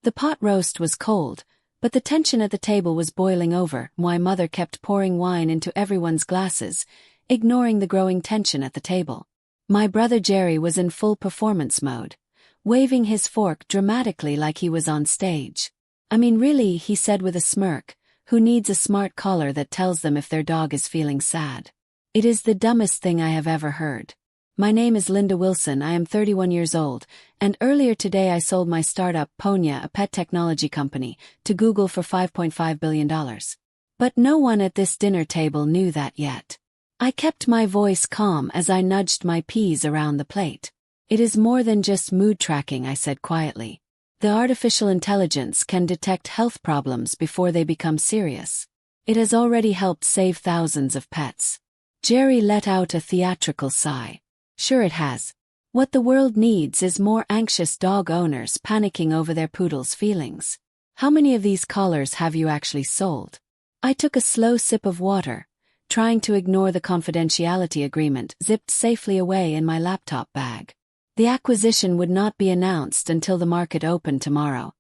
The pot roast was cold, but the tension at the table was boiling over. My mother kept pouring wine into everyone's glasses, ignoring the growing tension at the table. My brother Jerry was in full performance mode, waving his fork dramatically like he was on stage. "I mean really," he said with a smirk, "who needs a smart collar that tells them if their dog is feeling sad? It is the dumbest thing I have ever heard. My name is Linda Wilson, I am 31 years old, and earlier today I sold my startup, Ponya, a pet technology company, to Google for $5.5 billion. But no one at this dinner table knew that yet." I kept my voice calm as I nudged my peas around the plate. "It is more than just mood tracking," I said quietly. "The artificial intelligence can detect health problems before they become serious. It has already helped save thousands of pets." Jerry let out a theatrical sigh. "Sure it has. What the world needs is more anxious dog owners panicking over their poodle's feelings. How many of these collars have you actually sold?" I took a slow sip of water, trying to ignore the confidentiality agreement zipped safely away in my laptop bag. The acquisition would not be announced until the market opened tomorrow,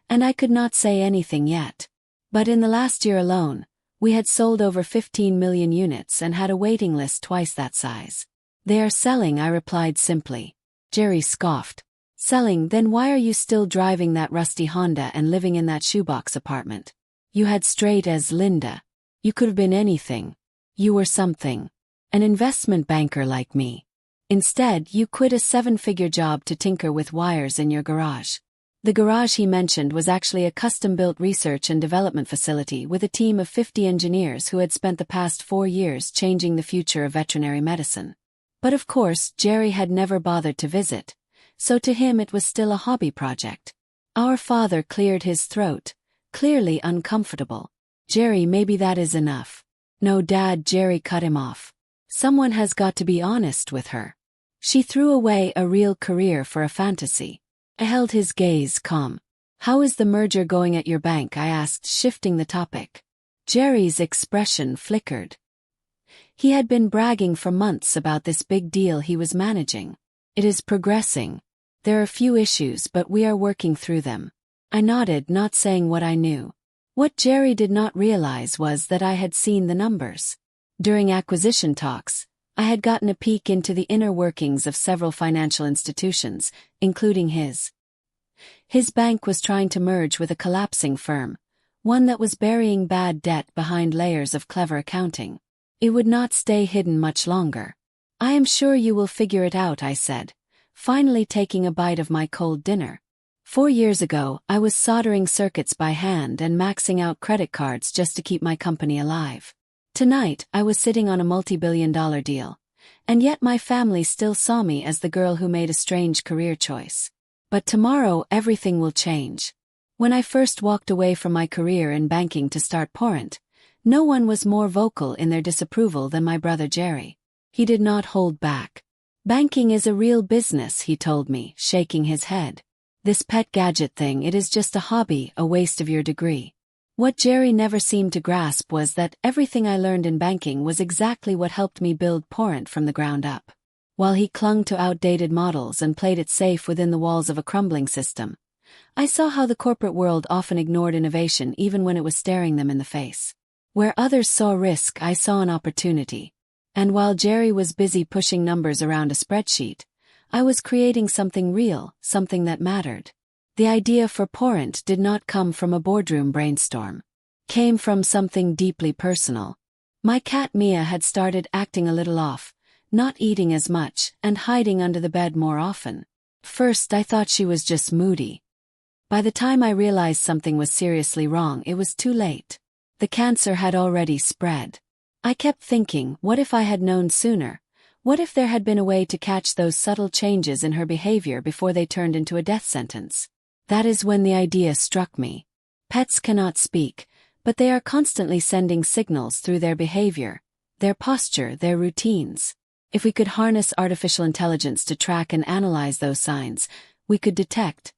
and I could not say anything yet. But in the last year alone, we had sold over 15 million units and had a waiting list twice that size. "They are selling," I replied simply. Jerry scoffed. "Selling? Then why are you still driving that rusty Honda and living in that shoebox apartment? You had straight as Linda. You could have been anything. You were something. An investment banker like me. Instead, you quit a 7-figure job to tinker with wires in your garage." The garage he mentioned was actually a custom-built research and development facility with a team of 50 engineers who had spent the past 4 years changing the future of veterinary medicine. But of course, Jerry had never bothered to visit, so to him it was still a hobby project. Our father cleared his throat, clearly uncomfortable. "Jerry, maybe that is enough." "No, Dad," Jerry cut him off. "Someone has got to be honest with her. She threw away a real career for a fantasy." I held his gaze calm. "How is the merger going at your bank?" I asked, shifting the topic. Jerry's expression flickered. He had been bragging for months about this big deal he was managing. "It is progressing. There are a few issues, but we are working through them." I nodded, not saying what I knew. What Jerry did not realize was that I had seen the numbers. During acquisition talks, I had gotten a peek into the inner workings of several financial institutions, including his. His bank was trying to merge with a collapsing firm, one that was burying bad debt behind layers of clever accounting. It would not stay hidden much longer. "I am sure you will figure it out," I said, finally taking a bite of my cold dinner. 4 years ago, I was soldering circuits by hand and maxing out credit cards just to keep my company alive. Tonight, I was sitting on a multi-billion-dollar deal, and yet my family still saw me as the girl who made a strange career choice. But tomorrow, everything will change. When I first walked away from my career in banking to start Porrent, no one was more vocal in their disapproval than my brother Jerry. He did not hold back. "Banking is a real business," he told me, shaking his head. "This pet gadget thing, it is just a hobby, a waste of your degree." What Jerry never seemed to grasp was that everything I learned in banking was exactly what helped me build Porrent from the ground up. While he clung to outdated models and played it safe within the walls of a crumbling system, I saw how the corporate world often ignored innovation even when it was staring them in the face. Where others saw risk, I saw an opportunity. And while Jerry was busy pushing numbers around a spreadsheet, I was creating something real, something that mattered. The idea for Porrent did not come from a boardroom brainstorm. Came from something deeply personal. My cat Mia had started acting a little off, not eating as much and hiding under the bed more often. First, I thought she was just moody. By the time I realized something was seriously wrong, it was too late. The cancer had already spread. I kept thinking, what if I had known sooner? What if there had been a way to catch those subtle changes in her behavior before they turned into a death sentence? That is when the idea struck me. Pets cannot speak, but they are constantly sending signals through their behavior, their posture, their routines. If we could harness artificial intelligence to track and analyze those signs, we could detect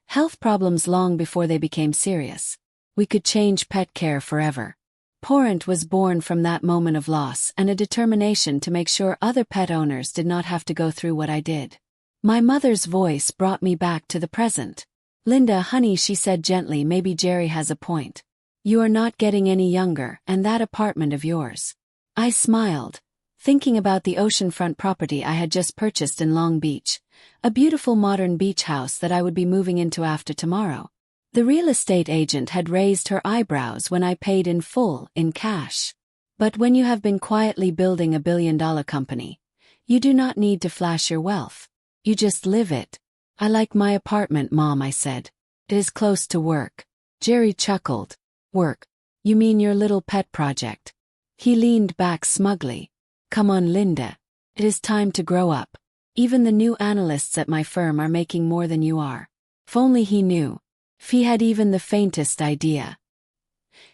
health problems long before they became serious. We could change pet care forever. Porrent was born from that moment of loss and a determination to make sure other pet owners did not have to go through what I did. My mother's voice brought me back to the present. Linda, honey, she said gently, maybe Jerry has a point. You are not getting any younger, and that apartment of yours. I smiled, thinking about the oceanfront property I had just purchased in Long Beach, a beautiful modern beach house that I would be moving into after tomorrow. The real estate agent had raised her eyebrows when I paid in full, in cash. But when you have been quietly building a billion-dollar company, you do not need to flash your wealth. You just live it. I like my apartment, Mom, I said. It is close to work. Jerry chuckled. Work? You mean your little pet project? He leaned back smugly. Come on, Linda. It is time to grow up. Even the new analysts at my firm are making more than you are. If only he knew. If he had even the faintest idea.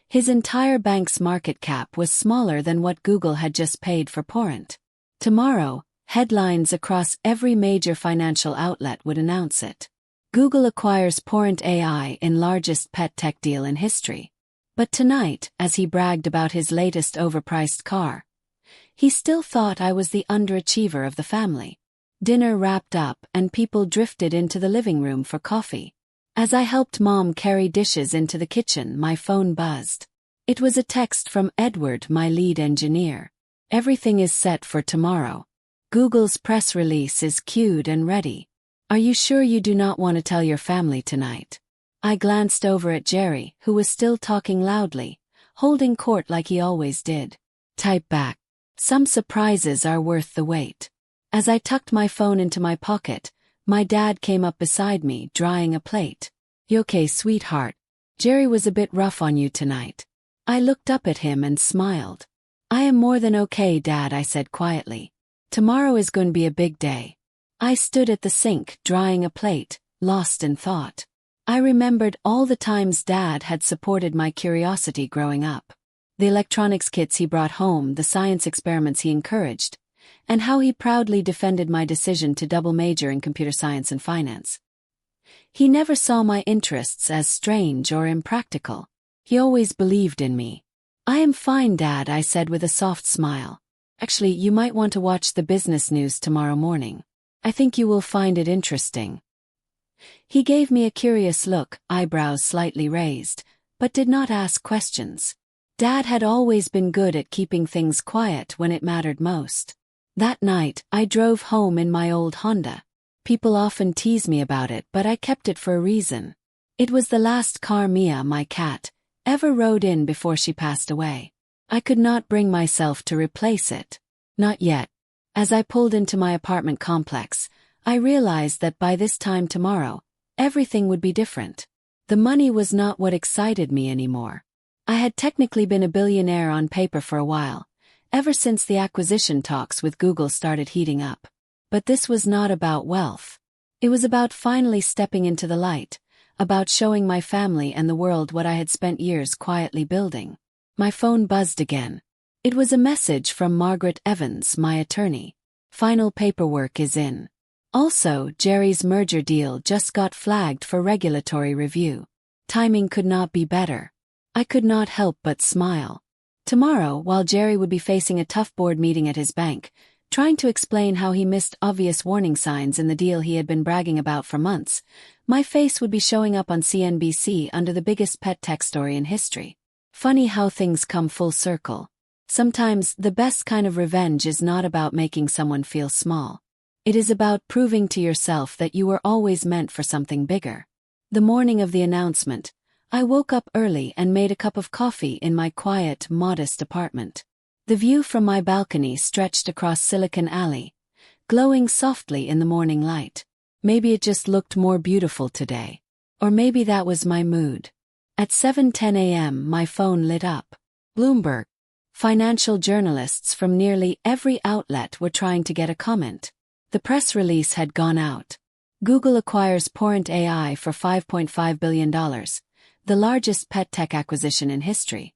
His entire bank's market cap was smaller than what Google had just paid for Porrent. Tomorrow, headlines across every major financial outlet would announce it. Google acquires Porrent AI in largest pet tech deal in history. But tonight, as he bragged about his latest overpriced car, he still thought I was the underachiever of the family. Dinner wrapped up and people drifted into the living room for coffee. As I helped Mom carry dishes into the kitchen, my phone buzzed. It was a text from Edward, my lead engineer. Everything is set for tomorrow. Google's press release is queued and ready. Are you sure you do not want to tell your family tonight? I glanced over at Jerry, who was still talking loudly, holding court like he always did. Type back. Some surprises are worth the wait. As I tucked my phone into my pocket, my dad came up beside me, drying a plate. You okay, sweetheart? Jerry was a bit rough on you tonight. I looked up at him and smiled. I am more than okay, Dad, I said quietly. Tomorrow is going to be a big day. I stood at the sink, drying a plate, lost in thought. I remembered all the times Dad had supported my curiosity growing up. The electronics kits he brought home, the science experiments he encouraged, and how he proudly defended my decision to double major in computer science and finance. He never saw my interests as strange or impractical. He always believed in me. I am fine, Dad, I said with a soft smile. Actually, you might want to watch the business news tomorrow morning. I think you will find it interesting. He gave me a curious look, eyebrows slightly raised, but did not ask questions. Dad had always been good at keeping things quiet when it mattered most. That night, I drove home in my old Honda. People often tease me about it, but I kept it for a reason. It was the last car Mia, my cat, ever rode in before she passed away. I could not bring myself to replace it. Not yet. As I pulled into my apartment complex, I realized that by this time tomorrow, everything would be different. The money was not what excited me anymore. I had technically been a billionaire on paper for a while, ever since the acquisition talks with Google started heating up. But this was not about wealth. It was about finally stepping into the light, about showing my family and the world what I had spent years quietly building. My phone buzzed again. It was a message from Margaret Evans, my attorney. Final paperwork is in. Also, Jerry's merger deal just got flagged for regulatory review. Timing could not be better. I could not help but smile. Tomorrow, while Jerry would be facing a tough board meeting at his bank, trying to explain how he missed obvious warning signs in the deal he had been bragging about for months, my face would be showing up on CNBC under the biggest pet tech story in history. Funny how things come full circle. Sometimes, the best kind of revenge is not about making someone feel small. It is about proving to yourself that you were always meant for something bigger. The morning of the announcement, I woke up early and made a cup of coffee in my quiet, modest apartment. The view from my balcony stretched across Silicon Alley, glowing softly in the morning light. Maybe it just looked more beautiful today. Or maybe that was my mood. At 7:10 a.m., my phone lit up. Bloomberg. Financial journalists from nearly every outlet were trying to get a comment. The press release had gone out. Google acquires Porrent AI for $5.5 billion, the largest pet tech acquisition in history.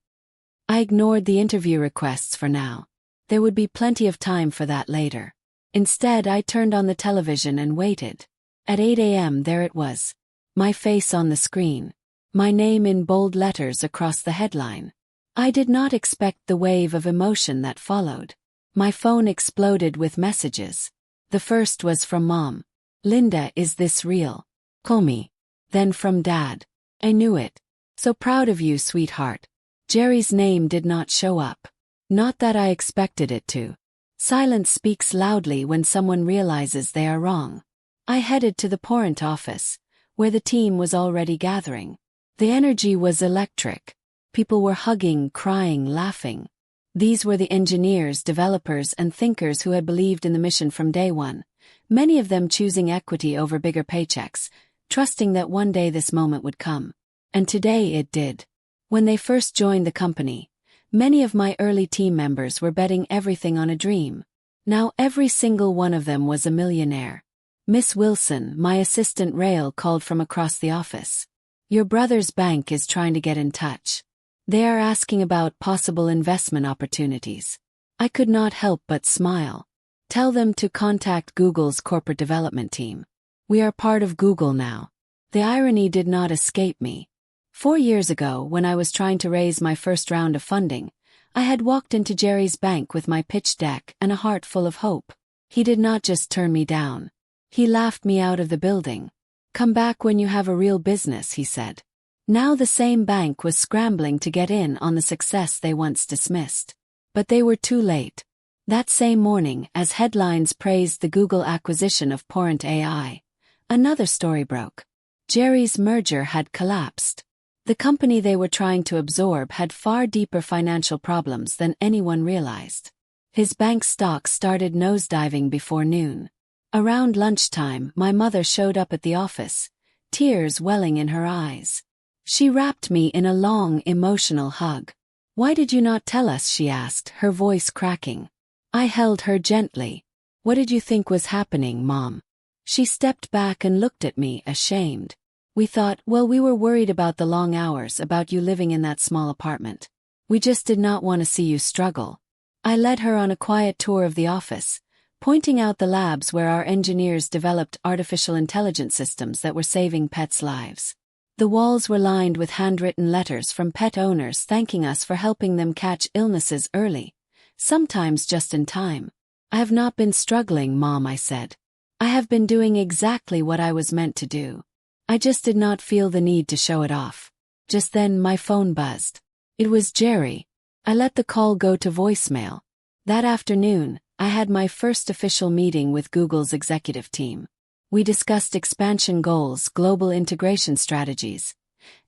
I ignored the interview requests for now. There would be plenty of time for that later. Instead, I turned on the television and waited. At 8 a.m. there it was. My face on the screen. My name in bold letters across the headline. I did not expect the wave of emotion that followed. My phone exploded with messages. The first was from Mom. Linda, is this real? Call me. Then from Dad. I knew it. So proud of you, sweetheart. Jerry's name did not show up. Not that I expected it to. Silence speaks loudly when someone realizes they are wrong. I headed to the parent office, where the team was already gathering. The energy was electric. People were hugging, crying, laughing. These were the engineers, developers, and thinkers who had believed in the mission from day one, many of them choosing equity over bigger paychecks, trusting that one day this moment would come. And today it did. When they first joined the company, many of my early team members were betting everything on a dream. Now every single one of them was a millionaire. Miss Wilson, my assistant Rail, called from across the office. Your brother's bank is trying to get in touch. They are asking about possible investment opportunities. I could not help but smile. Tell them to contact Google's corporate development team. We are part of Google now. The irony did not escape me. 4 years ago, when I was trying to raise my first round of funding, I had walked into Jerry's bank with my pitch deck and a heart full of hope. He did not just turn me down. He laughed me out of the building. Come back when you have a real business, he said. Now the same bank was scrambling to get in on the success they once dismissed. But they were too late. That same morning, as headlines praised the Google acquisition of Parent AI, another story broke. Jerry's merger had collapsed. The company they were trying to absorb had far deeper financial problems than anyone realized. His bank stock started nosediving before noon. Around lunchtime, my mother showed up at the office, tears welling in her eyes. She wrapped me in a long, emotional hug. Why did you not tell us? She asked, her voice cracking. I held her gently. What did you think was happening, Mom? She stepped back and looked at me, ashamed. We thought, well, we were worried about the long hours, about you living in that small apartment. We just did not want to see you struggle. I led her on a quiet tour of the office, pointing out the labs where our engineers developed artificial intelligence systems that were saving pets' lives. The walls were lined with handwritten letters from pet owners thanking us for helping them catch illnesses early, sometimes just in time. I have not been struggling, Mom, I said. I have been doing exactly what I was meant to do. I just did not feel the need to show it off. Just then my phone buzzed. It was Jerry. I let the call go to voicemail. That afternoon, I had my first official meeting with Google's executive team. We discussed expansion goals, global integration strategies,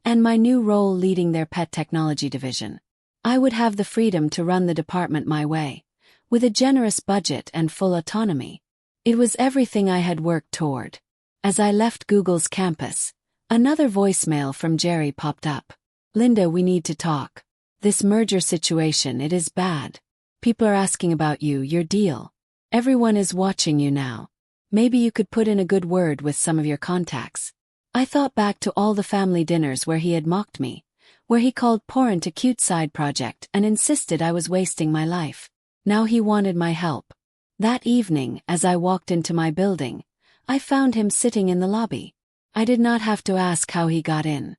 and my new role leading their pet technology division. I would have the freedom to run the department my way, with a generous budget and full autonomy. It was everything I had worked toward. As I left Google's campus, another voicemail from Jerry popped up. Linda, we need to talk. This merger situation, it is bad. People are asking about you, your deal. Everyone is watching you now. Maybe you could put in a good word with some of your contacts. I thought back to all the family dinners where he had mocked me, where he called Parent a cute side project and insisted I was wasting my life. Now he wanted my help. That evening, as I walked into my building, I found him sitting in the lobby. I did not have to ask how he got in.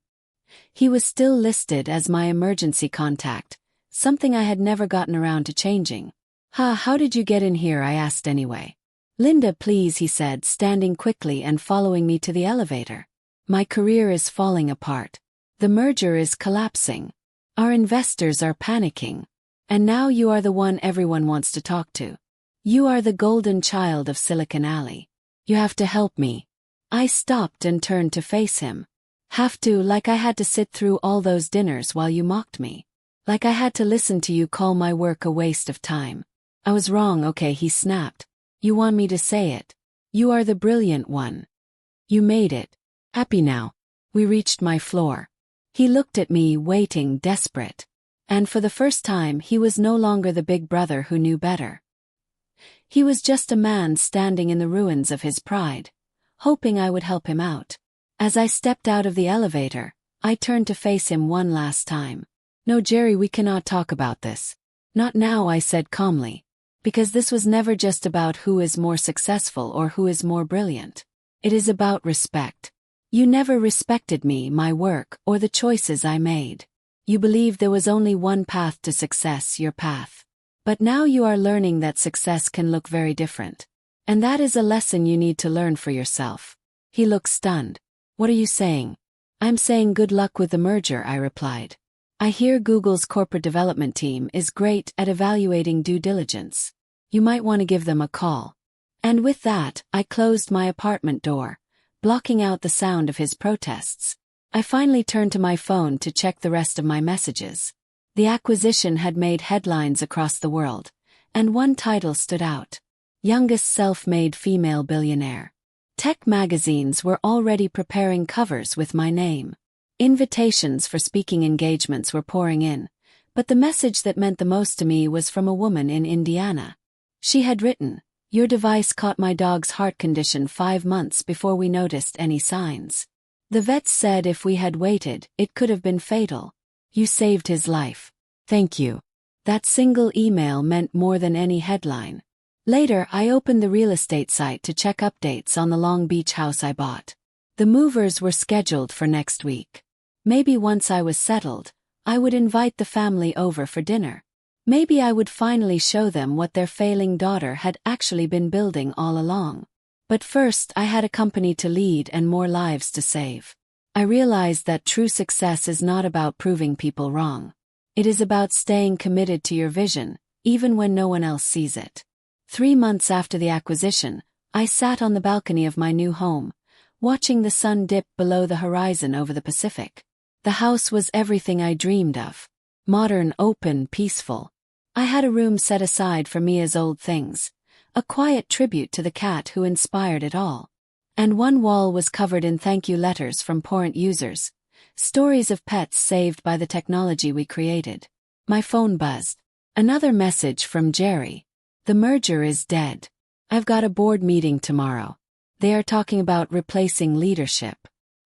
He was still listed as my emergency contact, something I had never gotten around to changing. How did you get in here? I asked anyway. Linda, please, he said, standing quickly and following me to the elevator. My career is falling apart. The merger is collapsing. Our investors are panicking. And now you are the one everyone wants to talk to. You are the golden child of Silicon Alley. You have to help me. I stopped and turned to face him. Have to, like I had to sit through all those dinners while you mocked me. Like I had to listen to you call my work a waste of time. I was wrong, okay, he snapped. You want me to say it. You are the brilliant one. You made it. Happy now. We reached my floor. He looked at me, waiting, desperate. And for the first time, he was no longer the big brother who knew better. He was just a man standing in the ruins of his pride, hoping I would help him out. As I stepped out of the elevator, I turned to face him one last time. No, Jerry, we cannot talk about this. Not now, I said calmly. Because this was never just about who is more successful or who is more brilliant. It is about respect. You never respected me, my work, or the choices I made. You believed there was only one path to success, your path. But now you are learning that success can look very different. And that is a lesson you need to learn for yourself. He looked stunned. What are you saying? I'm saying good luck with the merger, I replied. I hear Google's corporate development team is great at evaluating due diligence. You might want to give them a call. And with that, I closed my apartment door, blocking out the sound of his protests. I finally turned to my phone to check the rest of my messages. The acquisition had made headlines across the world, and one title stood out: Youngest Self-Made Female Billionaire. Tech magazines were already preparing covers with my name. Invitations for speaking engagements were pouring in, but the message that meant the most to me was from a woman in Indiana. She had written, "Your device caught my dog's heart condition 5 months before we noticed any signs. The vets said if we had waited, it could have been fatal. You saved his life. Thank you." That single email meant more than any headline. Later, I opened the real estate site to check updates on the Long Beach house I bought. The movers were scheduled for next week. Maybe once I was settled, I would invite the family over for dinner. Maybe I would finally show them what their failing daughter had actually been building all along. But first, I had a company to lead and more lives to save. I realized that true success is not about proving people wrong. It is about staying committed to your vision, even when no one else sees it. 3 months after the acquisition, I sat on the balcony of my new home, watching the sun dip below the horizon over the Pacific. The house was everything I dreamed of. Modern, open, peaceful. I had a room set aside for Mia's old things, a quiet tribute to the cat who inspired it all. And one wall was covered in thank you letters from Porrent users, stories of pets saved by the technology we created. My phone buzzed. Another message from Jerry. The merger is dead. I've got a board meeting tomorrow. They are talking about replacing leadership.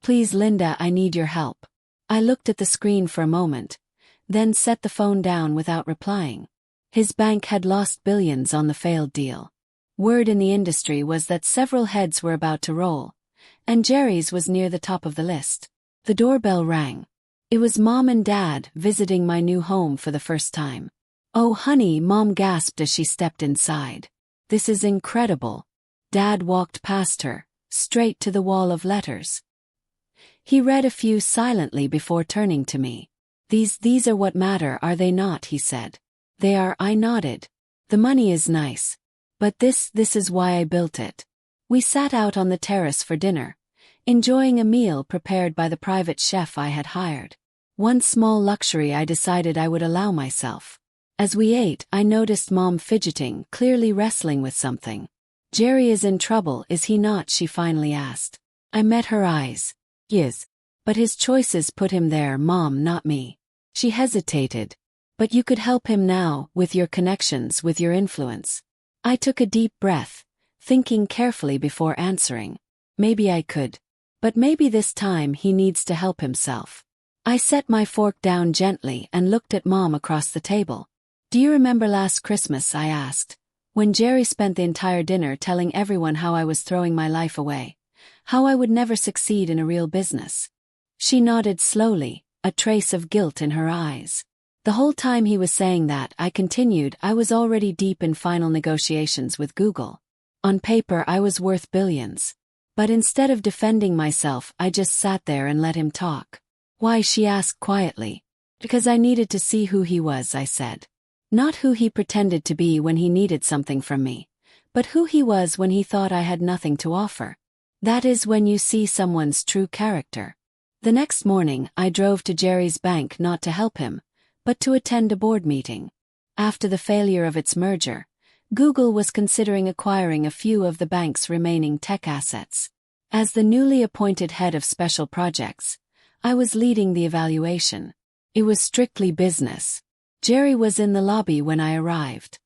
Please, Linda, I need your help. I looked at the screen for a moment, then set the phone down without replying. His bank had lost billions on the failed deal. Word in the industry was that several heads were about to roll, and Jerry's was near the top of the list. The doorbell rang. It was Mom and Dad visiting my new home for the first time. "Oh, honey," Mom gasped as she stepped inside. "This is incredible." Dad walked past her, straight to the wall of letters. He read a few silently before turning to me. These are what matter, are they not?" he said. "They are," I nodded. "The money is nice. But this is why I built it." We sat out on the terrace for dinner, enjoying a meal prepared by the private chef I had hired. One small luxury I decided I would allow myself. As we ate, I noticed Mom fidgeting, clearly wrestling with something. "Jerry is in trouble, is he not?" she finally asked. I met her eyes. "Yes. But his choices put him there, Mom, not me." She hesitated. "But you could help him now, with your connections, with your influence." I took a deep breath, thinking carefully before answering. Maybe I could. But maybe this time he needs to help himself. I set my fork down gently and looked at Mom across the table. "Do you remember last Christmas?" I asked, "when Jerry spent the entire dinner telling everyone how I was throwing my life away, how I would never succeed in a real business?" She nodded slowly, a trace of guilt in her eyes. "The whole time he was saying that," I continued, "I was already deep in final negotiations with Google. On paper, I was worth billions. But instead of defending myself, I just sat there and let him talk." "Why?" she asked quietly. "Because I needed to see who he was," I said. "Not who he pretended to be when he needed something from me, but who he was when he thought I had nothing to offer. That is when you see someone's true character." The next morning, I drove to Jerry's bank not to help him, but to attend a board meeting. After the failure of its merger, Google was considering acquiring a few of the bank's remaining tech assets. As the newly appointed head of special projects, I was leading the evaluation. It was strictly business. Jerry was in the lobby when I arrived.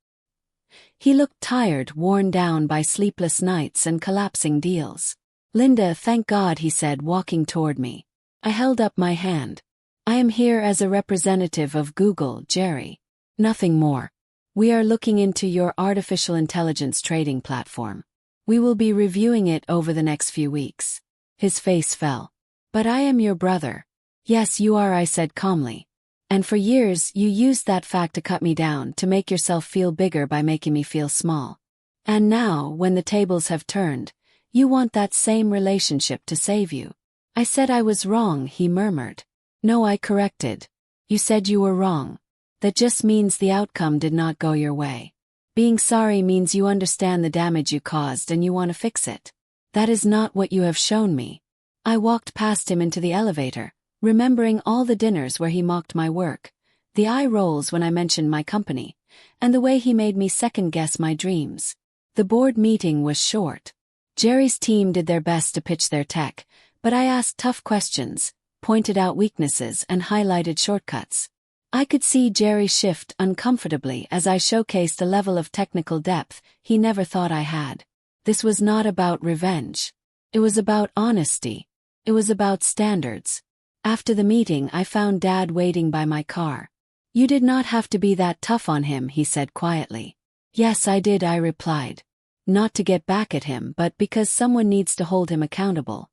He looked tired, worn down by sleepless nights and collapsing deals. "Linda, thank God," he said, walking toward me. I held up my hand. "I am here as a representative of Google, Jerry. Nothing more. We are looking into your artificial intelligence trading platform. We will be reviewing it over the next few weeks." His face fell. "But I am your brother." "Yes, you are," I said calmly. "And for years you used that fact to cut me down, to make yourself feel bigger by making me feel small. And now, when the tables have turned, you want that same relationship to save you." I said I was wrong, he murmured. No, I corrected. You said you were wrong. That just means the outcome did not go your way. Being sorry means you understand the damage you caused and you want to fix it. That is not what you have shown me. I walked past him into the elevator, remembering all the dinners where he mocked my work, the eye rolls when I mentioned my company, and the way he made me second-guess my dreams. The board meeting was short. Jerry's team did their best to pitch their tech, but I asked tough questions, pointed out weaknesses, and highlighted shortcuts. I could see Jerry shift uncomfortably as I showcased a level of technical depth he never thought I had. This was not about revenge. It was about honesty. It was about standards. After the meeting, I found Dad waiting by my car. You did not have to be that tough on him, he said quietly. Yes, I did, I replied. Not to get back at him, but because someone needs to hold him accountable.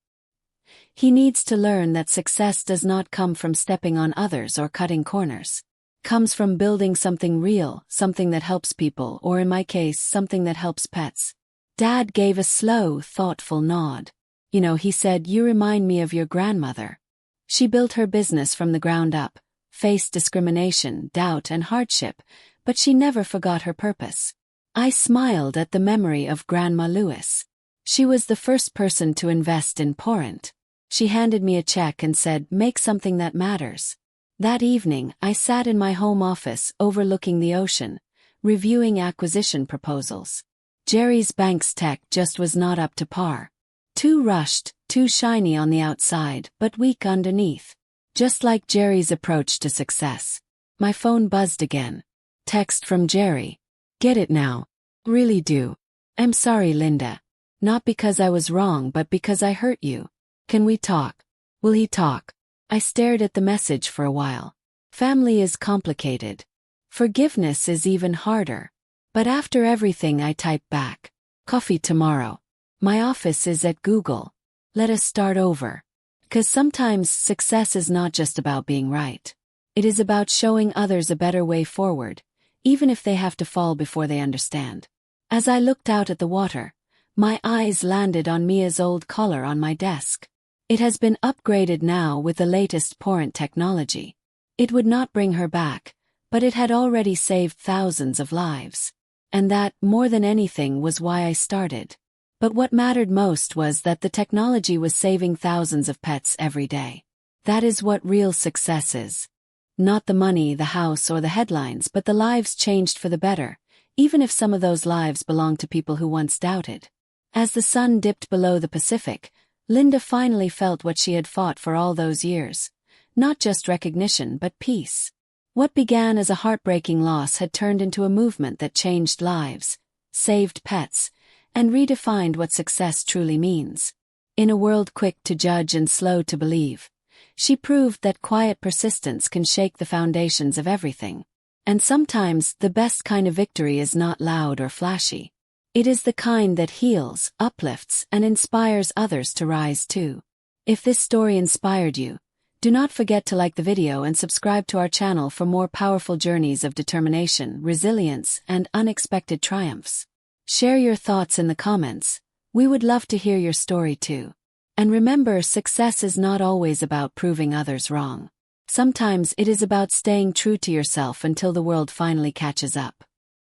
He needs to learn that success does not come from stepping on others or cutting corners. It comes from building something real, something that helps people, or in my case, something that helps pets. Dad gave a slow, thoughtful nod. You know, he said, you remind me of your grandmother. She built her business from the ground up, faced discrimination, doubt, and hardship, but she never forgot her purpose. I smiled at the memory of Grandma Lewis. She was the first person to invest in Porrent. She handed me a check and said, make something that matters. That evening, I sat in my home office overlooking the ocean, reviewing acquisition proposals. Jerry's bank's tech just was not up to par. Too rushed, too shiny on the outside, but weak underneath. Just like Jerry's approach to success. My phone buzzed again. Text from Jerry. Get it now. Really do. I'm sorry, Linda. Not because I was wrong, but because I hurt you. Can we talk? Will he talk? I stared at the message for a while. Family is complicated. Forgiveness is even harder. But after everything, I typed back. Coffee tomorrow. My office is at Google. Let us start over. 'Cause sometimes success is not just about being right. It is about showing others a better way forward, even if they have to fall before they understand. As I looked out at the water, my eyes landed on Mia's old collar on my desk. It has been upgraded now with the latest Porrent technology. It would not bring her back, but it had already saved thousands of lives. And that, more than anything, was why I started. But what mattered most was that the technology was saving thousands of pets every day. That is what real success is. Not the money, the house, or the headlines, but the lives changed for the better, even if some of those lives belonged to people who once doubted. As the sun dipped below the Pacific, Linda finally felt what she had fought for all those years. Not just recognition, but peace. What began as a heartbreaking loss had turned into a movement that changed lives, saved pets, and redefined what success truly means. In a world quick to judge and slow to believe, she proved that quiet persistence can shake the foundations of everything. And sometimes the best kind of victory is not loud or flashy. It is the kind that heals, uplifts, and inspires others to rise too. If this story inspired you, do not forget to like the video and subscribe to our channel for more powerful journeys of determination, resilience, and unexpected triumphs. Share your thoughts in the comments. We would love to hear your story too. And remember, success is not always about proving others wrong. Sometimes it is about staying true to yourself until the world finally catches up.